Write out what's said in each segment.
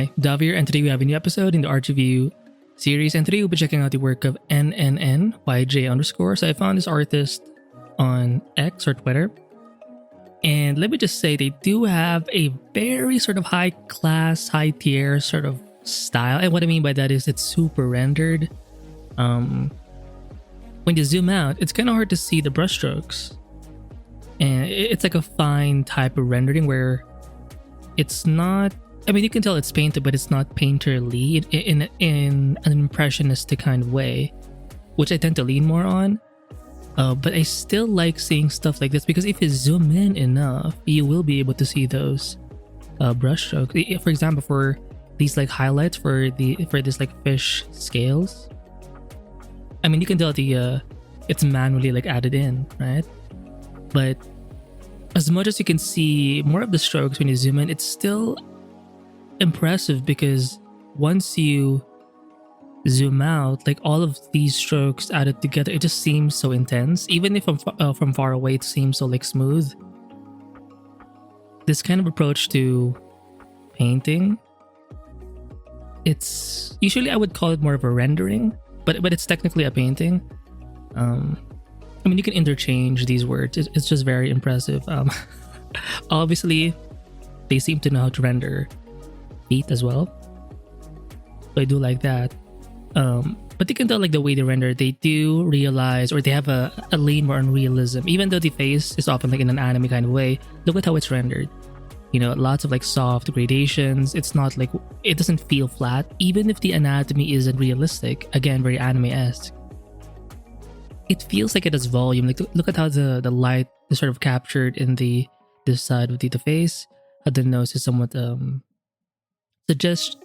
Hi, Davi here, and today we have a new episode in the art review series, and today we'll be checking out the work of NNN by J_. So I found this artist on X or Twitter, and let me just say they do have a very sort of high class, high tier sort of style, and what I mean by that is it's super rendered. When you zoom out, it's kind of hard to see the brushstrokes, and it's like a fine type of rendering where it's not, I mean, you can tell it's painted, but it's not painterly in an impressionistic kind of way, which I tend to lean more on. But I still like seeing stuff like this because if you zoom in enough, you will be able to see those brushstrokes. For example, for these like highlights for this like fish scales, I mean, you can tell it's manually like added in, right? But as much as you can see more of the strokes when you zoom in, it's still impressive because once you zoom out, like all of these strokes added together, it just seems so intense. Even if from far away, it seems so like smooth. This kind of approach to painting, it's usually I would call it more of a rendering, but it's technically a painting. I mean, you can interchange these words. It's just very impressive. Obviously, they seem to know how to render feet as well, so I do like that. But you can tell like the way they render, they do realize, or they have a lean more on realism. Even though the face is often like in an anime kind of way, look at how it's rendered. You know, lots of like soft gradations. It's not like, it doesn't feel flat, even if the anatomy isn't realistic. Again, very anime-esque. It feels like it has volume. Like look at how the light is sort of captured in this side of the face. How the nose is somewhat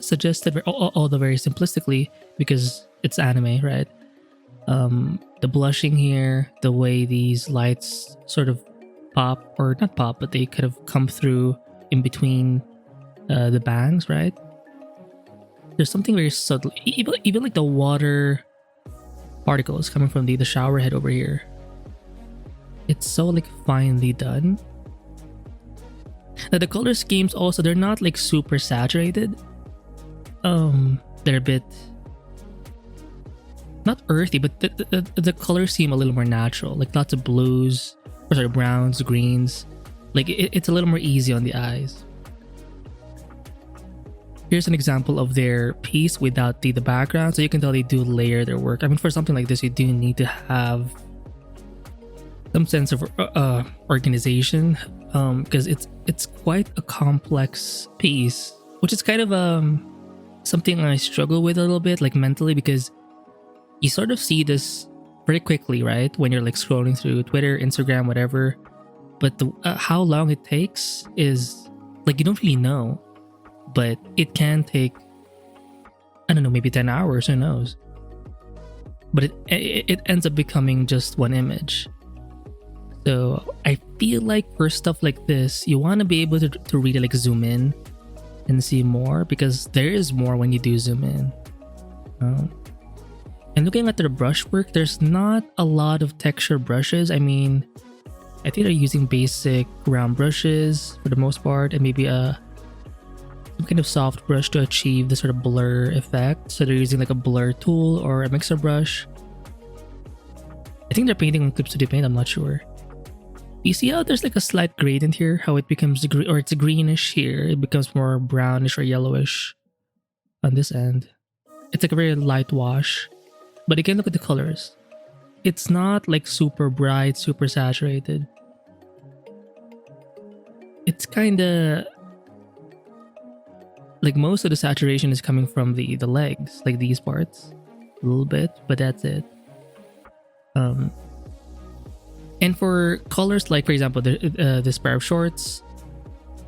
suggested, although very simplistically because it's anime, right? The blushing here, the way these lights sort of pop, or not pop, but they kind of come through in between the bangs, right? There's something very subtle, even like the water particles coming from the shower head over here. It's so like finely done. Now the color schemes also, they're not like super saturated. They're a bit not earthy, but the colors seem a little more natural, like lots of blues, or sorry, browns, greens. Like it's a little more easy on the eyes. Here's an example of their piece without the background, so you can tell they do layer their work. I mean, for something like this, you do need to have some sense of organization, because it's quite a complex piece, which is kind of something I struggle with a little bit, like mentally, because you sort of see this very quickly, right? When you're like scrolling through Twitter, Instagram, whatever. But how long it takes is like you don't really know. But it can take, I don't know, maybe 10 hours, who knows? But it ends up becoming just one image. So I feel like for stuff like this, you want to be able to really like zoom in and see more, because there is more when you do zoom in. And looking at their brushwork, there's not a lot of texture brushes. I mean, I think they're using basic round brushes for the most part, and maybe some kind of soft brush to achieve the sort of blur effect. So they're using like a blur tool or a mixer brush. I think they're painting on Clip Studio Paint, I'm not sure. You see how there's like a slight gradient here, how it becomes or it's greenish here, it becomes more brownish or yellowish on this end. It's like a very light wash. But again, look at the colors. It's not like super bright, super saturated. It's kind of like most of the saturation is coming from the legs, like these parts, a little bit, but that's it. And for colors, like for example, this pair of shorts,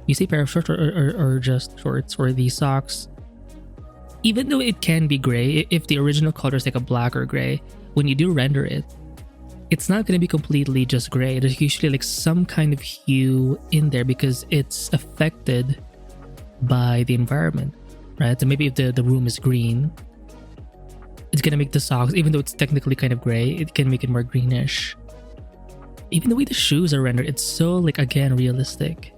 you see pair of shorts or just shorts, or these socks, even though it can be gray, if the original color is like a black or gray, when you do render it, it's not going to be completely just gray. There's usually like some kind of hue in there because it's affected by the environment, right? So maybe if the room is green, it's gonna make the socks, even though it's technically kind of gray, it can make it more greenish. Even the way the shoes are rendered, it's so like, again, realistic.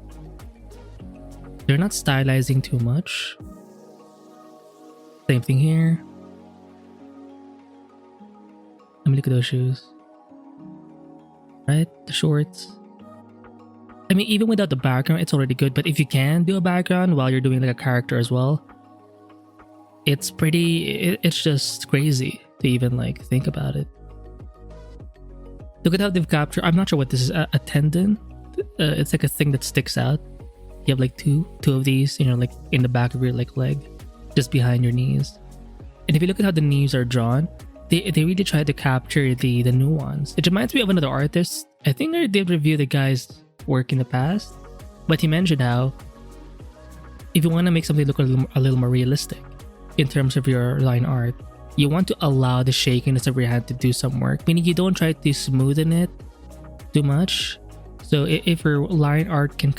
They're not stylizing too much. Same thing here. Let me look at those shoes. Right? The shorts. I mean, even without the background, it's already good. But if you can do a background while you're doing like a character as well, it's it's just crazy to even like think about it. Look at how they've captured. I'm not sure what this is. A tendon. It's like a thing that sticks out. You have like two of these, you know, like in the back of your like leg, just behind your knees. And if you look at how the knees are drawn, they really try to capture the nuance. It reminds me of another artist. I think I did review the guy's work in the past, but he mentioned how if you want to make something look a little more realistic in terms of your line art, you want to allow the shakiness of your hand to do some work, meaning you don't try to smoothen it too much. So if your line art can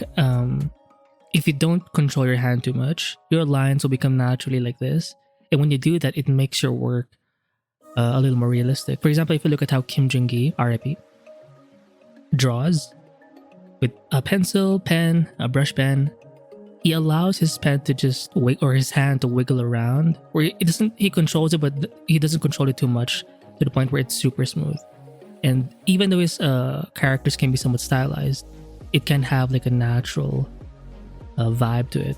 if you don't control your hand too much, your lines will become naturally like this, and when you do that, it makes your work a little more realistic. For example, if you look at how Kim Jung-gi, RIP, draws with a pencil, pen, a brush pen, he allows his pen to just or his hand to wiggle around, where he controls it, but he doesn't control it too much to the point where it's super smooth. And even though his characters can be somewhat stylized, it can have like a natural vibe to it.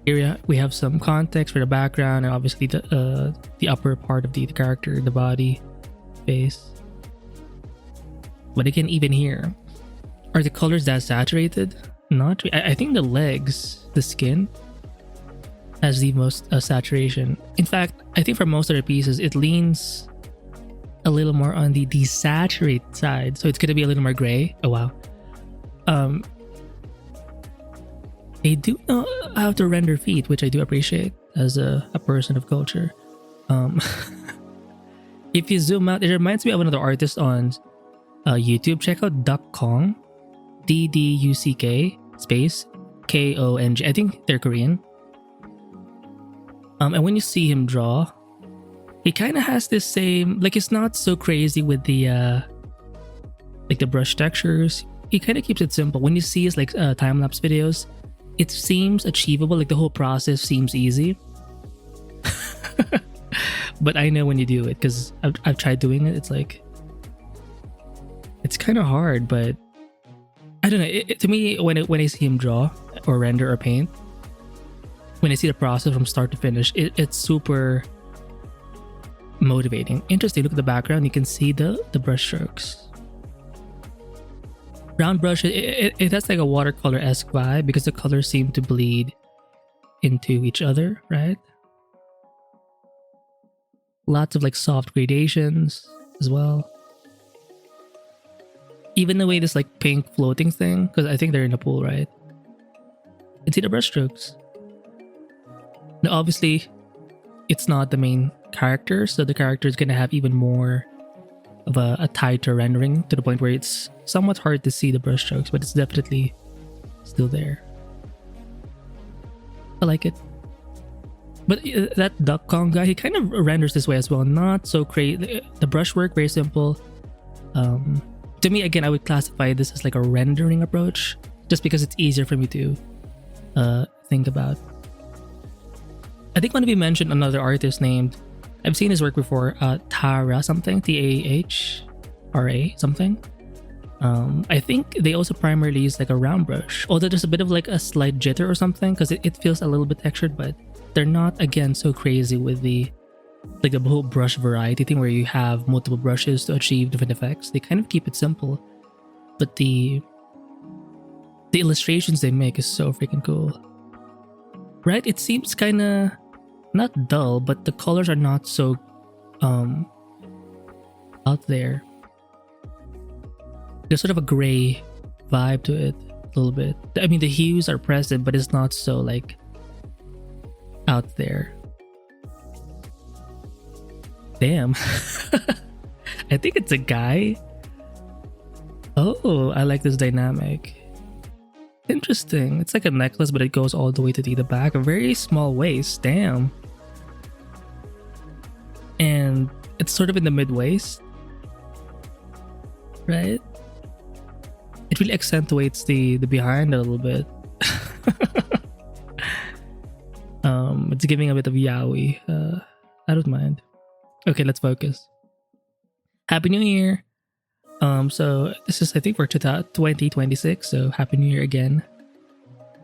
Here we have some context for the background, and obviously the upper part of the character, the body, face. But again, even here, are the colors that saturated? Not. I think the legs, the skin, has the most saturation. In fact, I think for most of the pieces, it leans a little more on the desaturate side, so it's gonna be a little more gray. Oh wow. They do know how to render feet, which I do appreciate as a person of culture. If you zoom out, it reminds me of another artist on YouTube. Check out Duck Kong, DDUCK space KONG. I think they're Korean. And when you see him draw, he kind of has this same, like, it's not so crazy with the like the brush textures. He kind of keeps it simple. When you see his like time-lapse videos, it seems achievable, like the whole process seems easy. But I know when you do it, because I've tried doing it, it's like, it's kind of hard. But I don't know, to me, when I see him draw or render or paint, when I see the process from start to finish, it's super motivating. Interesting. Look at the background, you can see the brush strokes. Round brush, it has like a watercolor-esque vibe because the colors seem to bleed into each other, right? Lots of like soft gradations as well. Even the way this like pink floating thing, because I think they're in a pool, right? You can see the brush strokes. Now obviously, it's not the main character, so the character is gonna have even more of a tighter rendering, to the point where it's somewhat hard to see the brush strokes, but it's definitely still there. I like it. But that Duck Kong guy, he kind of renders this way as well. Not so crazy. The brushwork, very simple. To me, again, I would classify this as like a rendering approach, just because it's easier for me to think about. I think when we mentioned another artist named, I've seen his work before, Tara something, TAHRA something. I think they also primarily use like a round brush, although there's a bit of like a slight jitter or something, because it feels a little bit textured, but they're not, again, so crazy with the like the whole brush variety thing where you have multiple brushes to achieve different effects. They kind of keep it simple, but the illustrations they make is so freaking cool, right? It seems kind of not dull, but the colors are not so out there. There's sort of a gray vibe to it a little bit. I mean, the hues are present, but it's not so like out there. Damn. I think it's a guy. Oh, I like this dynamic. Interesting. It's like a necklace, but it goes all the way to the back. A very small waist. Damn. And it's sort of in the mid-waist, right? It really accentuates the behind a little bit. It's giving a bit of yaoi. I don't mind. Okay, let's focus. Happy New Year. So this is, I think, for 2026. So Happy New Year again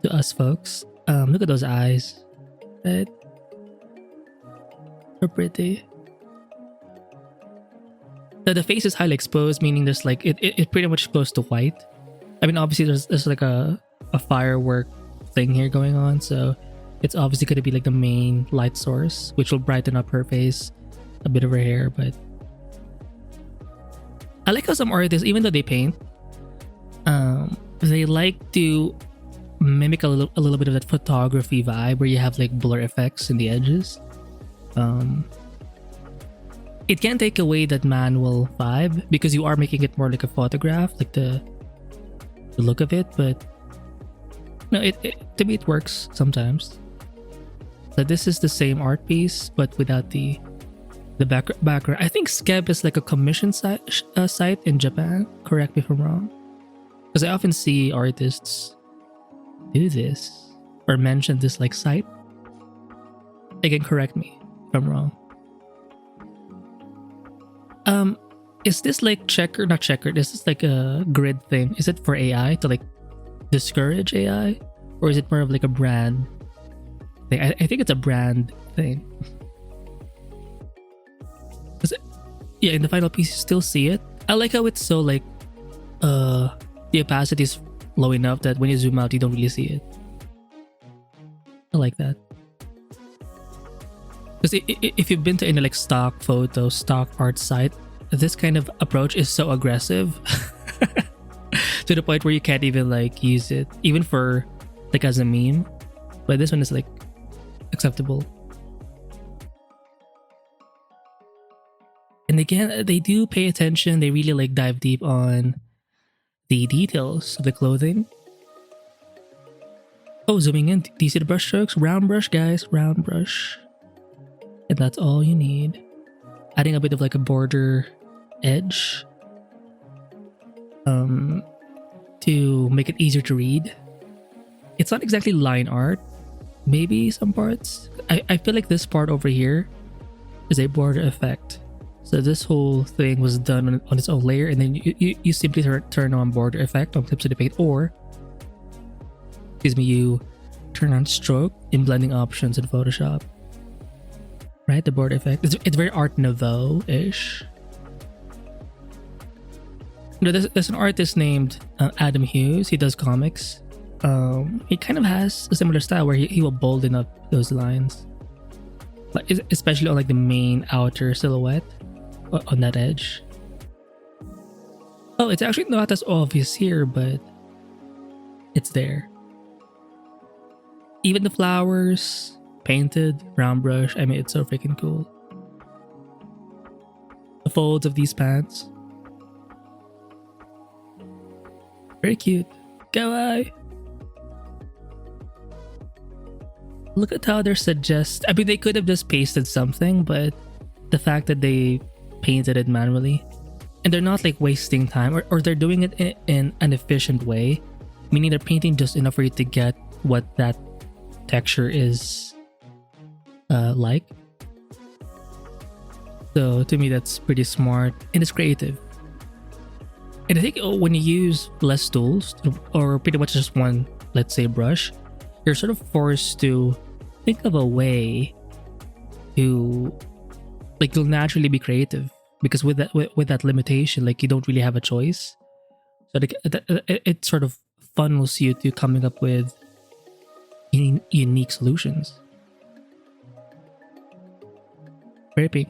to us folks. Look at those eyes. Right? So pretty. The face is highly exposed, meaning there's like it pretty much close to white. I mean, obviously there's like a firework thing here going on, so it's obviously going to be like the main light source, which will brighten up her face, a bit of her hair. But I like how some artists, even though they paint, they like to mimic a little bit of that photography vibe where you have like blur effects in the edges. It can take away that manual vibe because you are making it more like a photograph, like the look of it. But no, to me it works sometimes. So this is the same art piece, but without the background. I think Skeb is like a commission site in Japan. Correct me if I'm wrong, because I often see artists do this or mention this like site. Again, correct me if I'm wrong. Is this like not checkered? Is this like a grid thing? Is it for AI to like discourage AI, or is it more of like a brand thing? I think it's a brand thing. Yeah, in the final piece you still see it. I like how it's so like the opacity is low enough that when you zoom out you don't really see it. I like that. Because if you've been to any like stock photo, stock art site, this kind of approach is so aggressive to the point where you can't even like use it, even for like as a meme. But this one is like acceptable. And again, they do pay attention. They really like dive deep on the details of the clothing. Oh, zooming in, do you see the brush strokes? Round brush, guys, round brush. And that's all you need. Adding a bit of like a border edge to make it easier to read. It's not exactly line art, maybe some parts. I feel like this part over here is a border effect. So this whole thing was done on its own layer, and then you simply turn on border effect on clips of the paint, or you turn on stroke in blending options in Photoshop. Right, the border effect. It's very Art Nouveau-ish. You know, there's an artist named Adam Hughes. He does comics. He kind of has a similar style where he will bolden up those lines, but especially on like the main outer silhouette on that edge. Oh, it's actually not as obvious here, but it's there. Even the flowers, painted, round brush. I mean, it's so freaking cool. The folds of these pants. Very cute. Kawaii. Look at how they're I mean, they could have just pasted something, but the fact that they painted it manually, and they're not like wasting time, or they're doing it in an efficient way, meaning they're painting just enough for you to get what that texture is like. So to me, that's pretty smart and it's creative. And I think when you use less tools, or pretty much just one, let's say, brush, you're sort of forced to think of a way to, like, you'll naturally be creative, because with that limitation, like, you don't really have a choice. So it sort of funnels you to coming up with unique solutions. Very pink.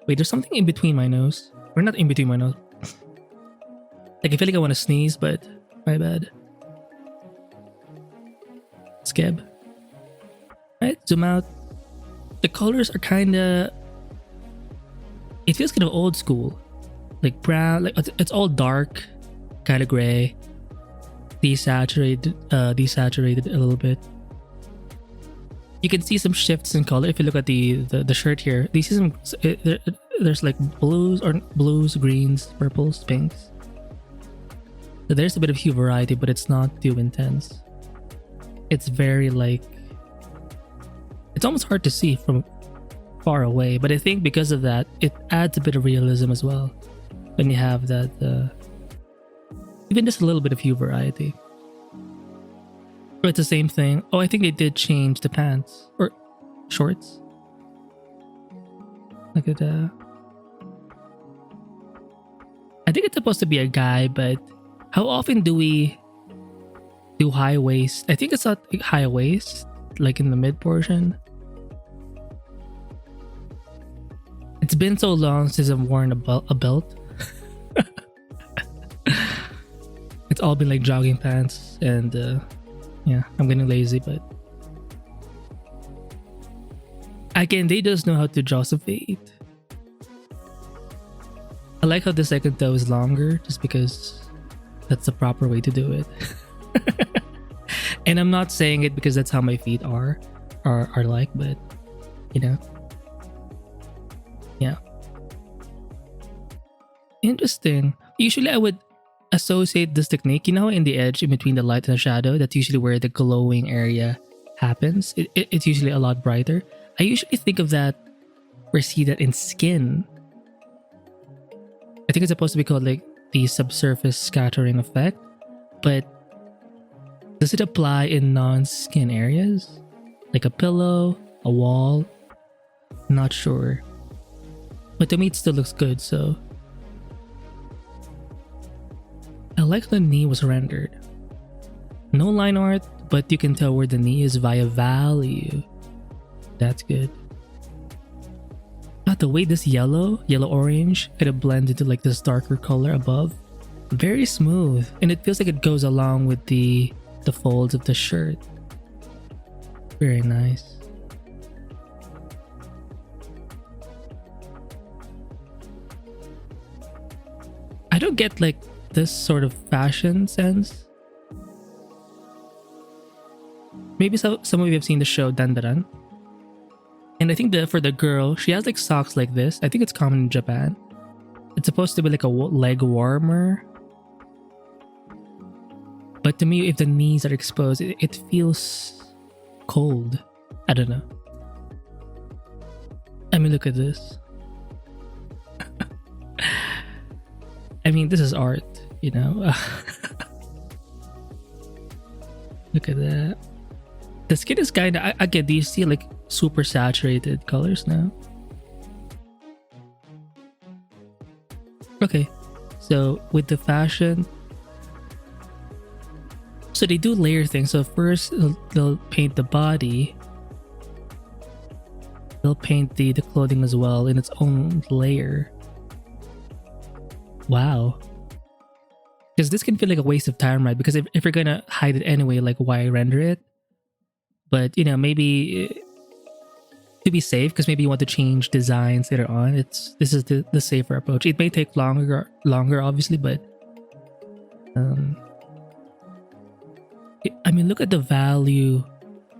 Wait, there's something in between my nose. Or not in between my nose. Like, I feel like I want to sneeze, but my bad. Skeb. Right, zoom out. The colors are kind of... It feels kind of old school. Like brown, like it's all dark, kind of gray. Desaturated a little bit. You can see some shifts in color if you look at the shirt here. You see some, there's like blues, greens, purples, pinks. So there's a bit of hue variety, but it's not too intense. It's very like, It's almost hard to see from far away, but I think because of that, it adds a bit of realism as well when you have that even just a little bit of hue variety. But it's the same thing. Oh, I think they did change the pants or shorts. Look at that. I think it's supposed to be a guy, but how often do we do high waist? I think it's not high waist, like in the mid portion. It's been so long since I've worn a belt. It's all been like jogging pants, and yeah, I'm getting lazy, but again, they just know how to draw some fade. I like how the second toe is longer, just because that's the proper way to do it. And I'm not saying it because that's how my feet are like, but you know, yeah, interesting. Usually I would associate this technique, you know, in the edge in between the light and the shadow. That's usually where the glowing area happens. It's usually a lot brighter. I usually think of that or see that in skin. I think it's supposed to be called like the subsurface scattering effect, but does it apply in non-skin areas? Like a pillow, a wall? Not sure. But to me it still looks good, so I like the knee was rendered. No line art, but you can tell where the knee is via value. That's good. The way this yellow-orange kind of blends into like this darker color above. Very smooth. And it feels like it goes along with the folds of the shirt. Very nice. I don't get like this sort of fashion sense. Maybe some of you have seen the show Dandaran. And I think for the girl, she has like socks like this. I think it's common in Japan. It's supposed to be like a leg warmer. But to me, if the knees are exposed, it feels cold. I don't know. I mean, look at this. I mean, this is art, you know? Look at that. The skin is kind of, again, do you see like super saturated colors now? Okay, so with the fashion, so they do layer things. So first they'll paint the body, they'll paint the clothing as well in its own layer. Wow. Because this can feel like a waste of time, right? Because if you're gonna hide it anyway, like why render it? But you know, maybe to be safe, because maybe you want to change designs later on. This is the safer approach. It may take longer obviously, but I mean, look at the value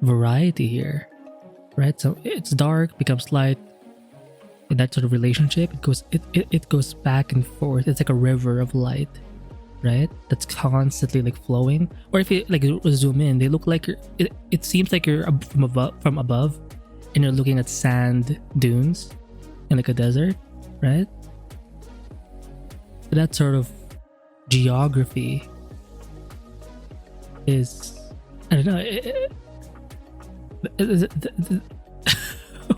variety here, right? So it's dark, becomes light. In that sort of relationship, it goes back and forth. It's like a river of light, right? That's constantly like flowing. Or if you like zoom in, they look like it seems like you're from above, and you're looking at sand dunes in like a desert, right? So that sort of geography is, I don't know.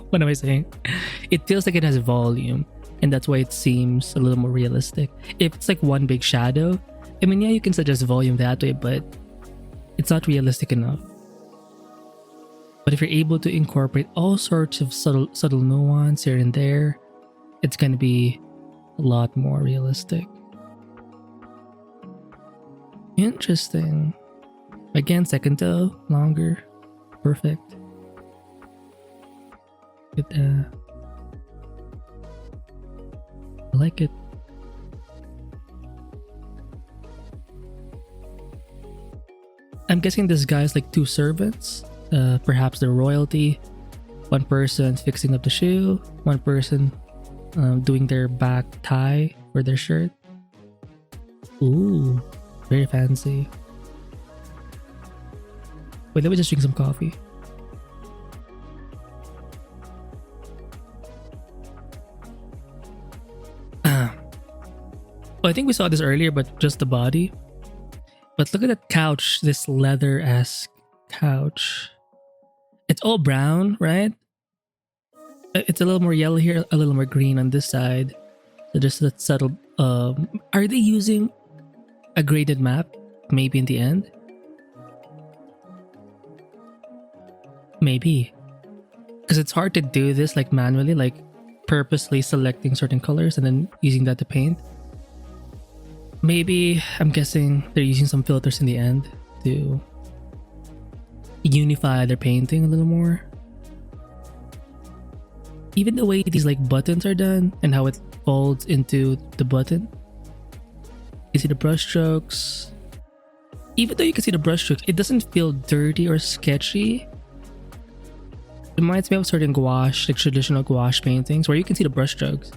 What am I saying? It feels like it has volume, and that's why it seems a little more realistic. If it's like one big shadow, I mean, yeah, you can suggest volume that way, but it's not realistic enough. But if you're able to incorporate all sorts of subtle nuance here and there, it's going to be a lot more realistic. Interesting. Again, second toe, longer. Perfect. Good. I like it. I'm guessing this guy's like two servants. Perhaps they're royalty. One person fixing up the shoe. One person doing their back tie for their shirt. Ooh, very fancy. Wait, let me just drink some coffee. Oh, I think we saw this earlier, but just the body. But look at that couch, this leather-esque couch. It's all brown, right? It's a little more yellow here, a little more green on this side. So just that subtle... are they using a graded map? Maybe in the end? Maybe. Because it's hard to do this like manually, like purposely selecting certain colors and then using that to paint. Maybe, I'm guessing they're using some filters in the end to unify their painting a little more. Even the way these like buttons are done and how it folds into the button. You see the brush strokes. Even though you can see the brush strokes, it doesn't feel dirty or sketchy. It reminds me of certain gouache, like traditional gouache paintings where you can see the brush strokes,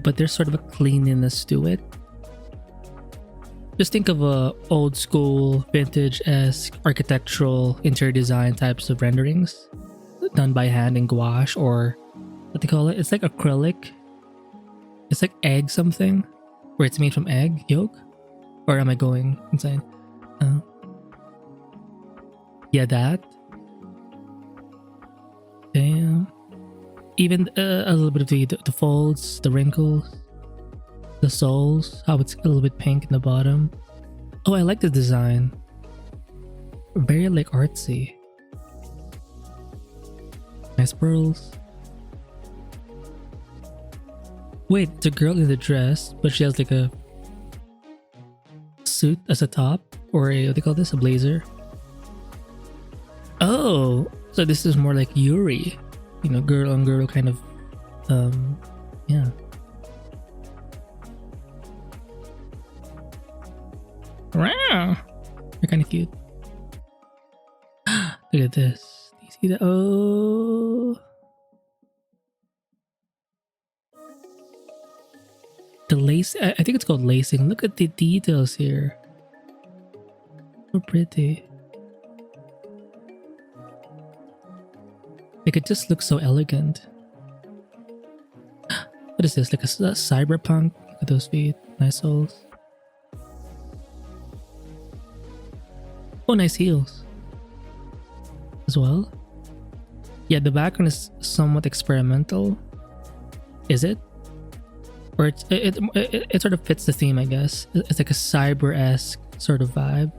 but there's sort of a cleanliness to it. Just think of old school, vintage-esque architectural interior design types of renderings done by hand in gouache, or what they call it. It's like acrylic. It's like egg something, where it's made from egg yolk. Or am I going insane? Yeah, that. Damn. Even a little bit of the folds, the wrinkles. The soles, how it's a little bit pink in the bottom. Oh, I like the design. Very like artsy. Nice pearls. Wait, it's a girl in the dress, but she has like a suit as a top, or a, what do you call this? A blazer. Oh, so this is more like Yuri, you know, girl on girl kind of, yeah. Wow, they're kind of cute. Look at this. Do you see that? Oh, the lace. I think it's called lacing. Look at the details here. So pretty. Like it just looks so elegant. What is this? Like a cyberpunk? Look at those feet. Nice soles. Oh, nice heels as well. Yeah, the background is somewhat experimental. Is it? Or it sort of fits the theme, I guess. It's like a cyber-esque sort of vibe.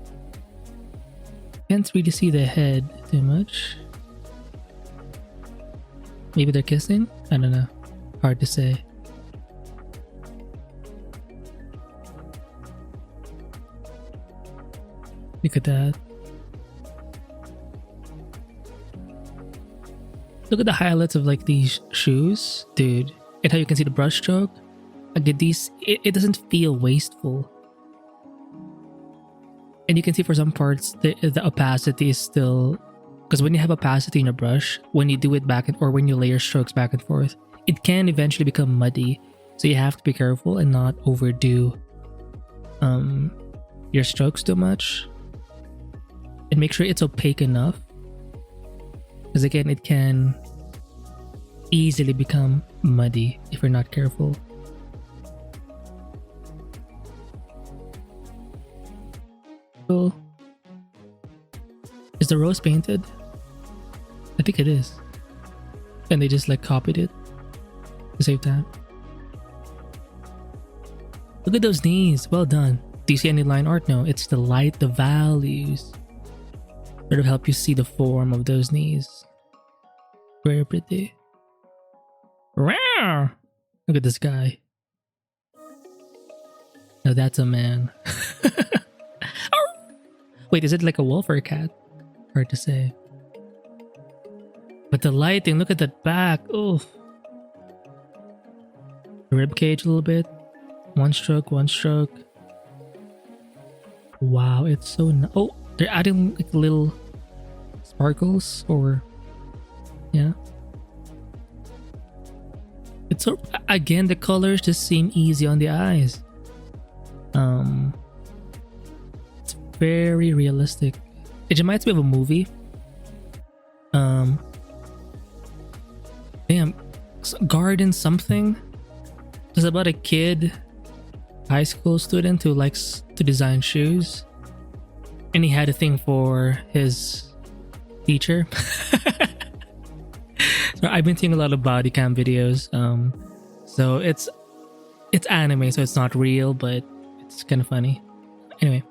Can't really see the head too much. Maybe they're kissing? I don't know. Hard to say. Look at that. Look at the highlights of like these shoes, dude. And how you can see the brush stroke. Like these, it doesn't feel wasteful. And you can see for some parts the opacity is still, because when you have opacity in a brush, when you do it back and, or when you layer strokes back and forth, it can eventually become muddy. So you have to be careful and not overdo your strokes too much. And make sure it's opaque enough, because again, it can easily become muddy if you're not careful. Cool. Is the rose painted? I think it is. And they just like copied it to save time. Look at those knees. Well done. Do you see any line art? No, it's the light, the values sort of help you see the form of those knees. Very pretty. Rawr! Look at this guy. Now that's a man. Wait, is it like a wolf or a cat? Hard to say. But the lighting, look at that back. Oh. Rib cage a little bit. One stroke, one stroke. Wow, it's so oh, they're adding like little sparkles, or yeah. It's so, again, the colors just seem easy on the eyes. It's very realistic. It reminds me of a movie. Damn, Garden something. It's about a kid high school student who likes to design shoes, and he had a thing for his teacher. So I've been seeing a lot of Bandicam videos. So it's anime, so it's not real, but it's kind of funny. Anyway,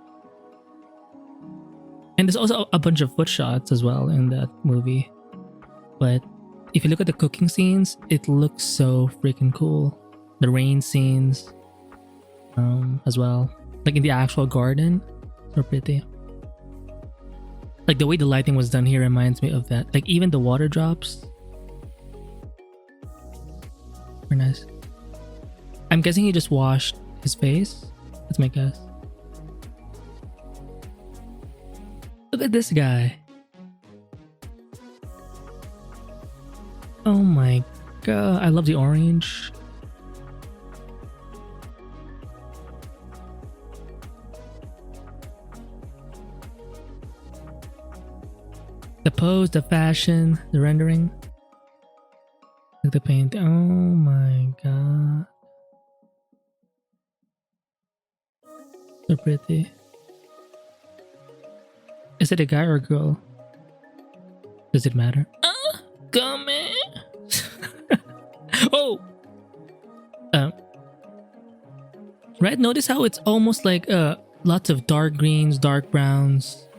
and there's also a bunch of foot shots as well in that movie. But if you look at the cooking scenes, it looks so freaking cool. The rain scenes, as well, like in the actual garden, so pretty. Like the way the lighting was done here reminds me of that. Like even the water drops. Very nice. I'm guessing he just washed his face. That's my guess. Look at this guy. Oh my god, I love the orange. The pose, the fashion, the rendering. Look at the paint. Oh my god. So pretty. Is it a guy or a girl? Does it matter? Come in. Oh! Right? Notice how it's almost like lots of dark greens, dark browns.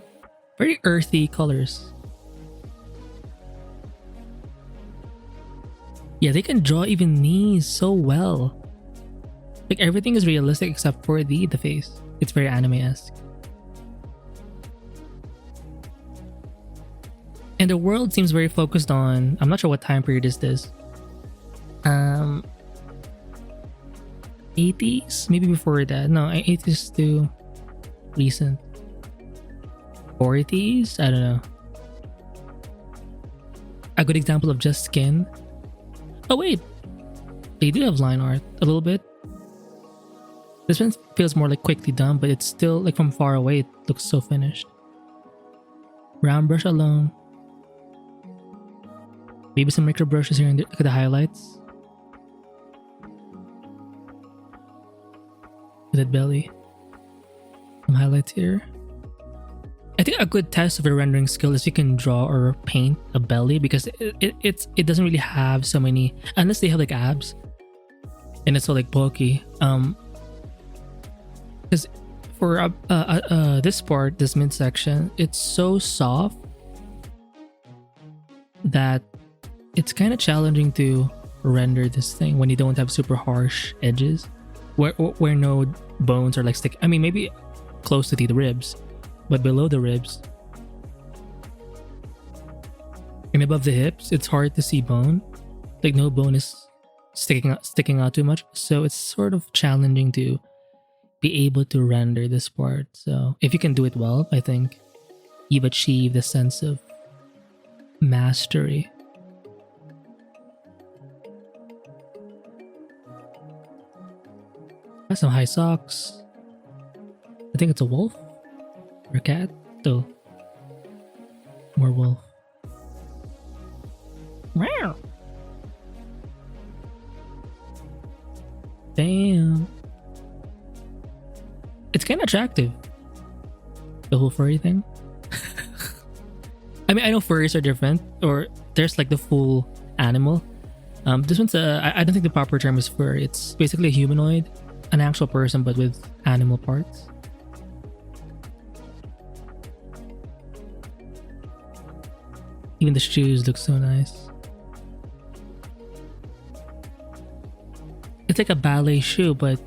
Very earthy colors. Yeah, they can draw even knees so well. Like everything is realistic except for the face. It's very anime-esque. And the world seems very focused on, I'm not sure what time period is this. 80s? Maybe before that. No, 80s to recent. 40s? I don't know. A good example of just skin. Oh wait, they do have line art a little bit. This one feels more like quickly done, but it's still like from far away it looks so finished. Round brush alone. Maybe some micro brushes here and there. Look at the highlights. Look at that belly. Some highlights here. I think a good test of a rendering skill is you can draw or paint a belly, because it doesn't really have so many, unless they have like abs and it's so like bulky. Because for this part, this midsection, it's so soft that it's kind of challenging to render this thing when you don't have super harsh edges, where no bones are like stick. I mean, maybe close to the ribs, but below the ribs and above the hips, it's hard to see bone. Like no bone is sticking out too much, so it's sort of challenging to be able to render this part. So if you can do it well, I think you've achieved a sense of mastery. Got some high socks. I think it's a wolf or a cat, though. More wolf. Wow. Damn. It's kind of attractive, the whole furry thing. I mean, I know furries are different, or there's like the full animal. This one's I don't think the proper term is furry. It's basically a humanoid, an actual person, but with animal parts. Even the shoes look so nice. It's like a ballet shoe, but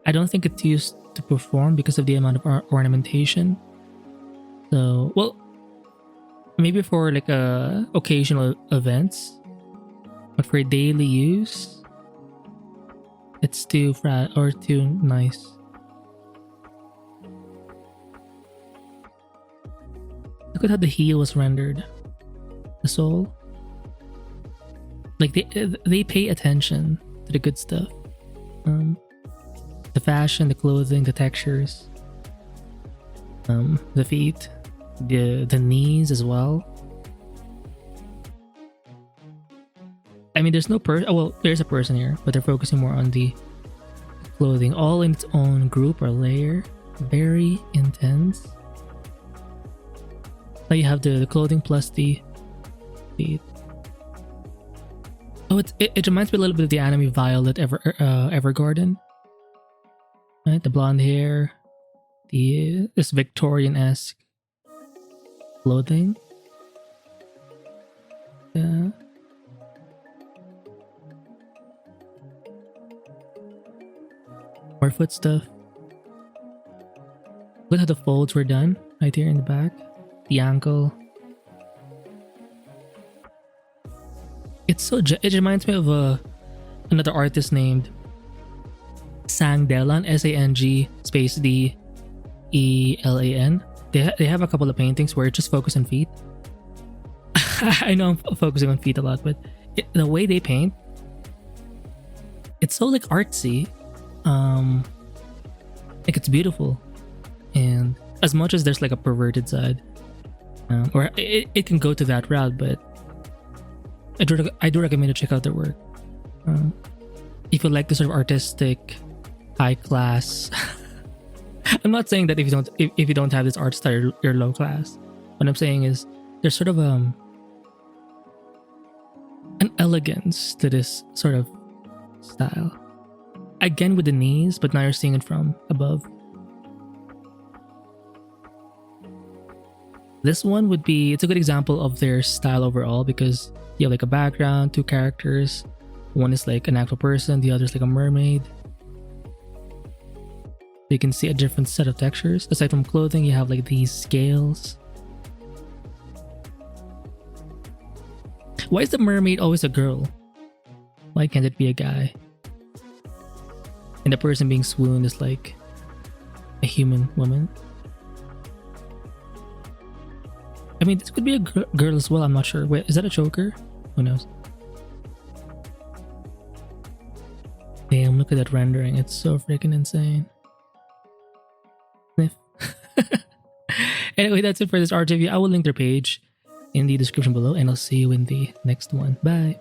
I don't think it's used to perform because of the amount of ornamentation. So, well, maybe for like occasional events, but for daily use, it's too flat or too nice. Look at how the heel was rendered. The sole. Like they pay attention to the good stuff. The fashion, the clothing, the textures, the feet, the knees as well. I mean, there's no person. Oh, well, there's a person here, but they're focusing more on the clothing all in its own group or layer. Very intense. Now you have the clothing plus the oh, it reminds me a little bit of the anime Violet Evergarden. Right, the blonde hair, this Victorian-esque clothing. Yeah. More foot stuff. Look how the folds were done right here in the back. The ankle. It reminds me of another artist named Sang Delan, S-A-N-G space D-E-L-A-N. They have a couple of paintings where it just focus on feet. I know I'm focusing on feet a lot, but the way they paint, it's so like artsy. Like it's beautiful, and as much as there's like a perverted side, or it can go to that route, but I do recommend to check out their work. If you like the sort of artistic, high class. I'm not saying that if you don't have this art style, you're low class. What I'm saying is there's sort of an elegance to this sort of style. Again with the knees, but now you're seeing it from above. This one it's a good example of their style overall because you have like a background, two characters. One is like an actual person, the other is like a mermaid. You can see a different set of textures. Aside from clothing, you have like these scales. Why is the mermaid always a girl? Why can't it be a guy? And the person being swooned is like a human woman. I mean, this could be a girl as well. I'm not sure. Wait, is that a choker? Who knows? Damn, look at that rendering. It's so freaking insane. Sniff. Anyway, that's it for this art review. I will link their page in the description below, and I'll see you in the next one. Bye.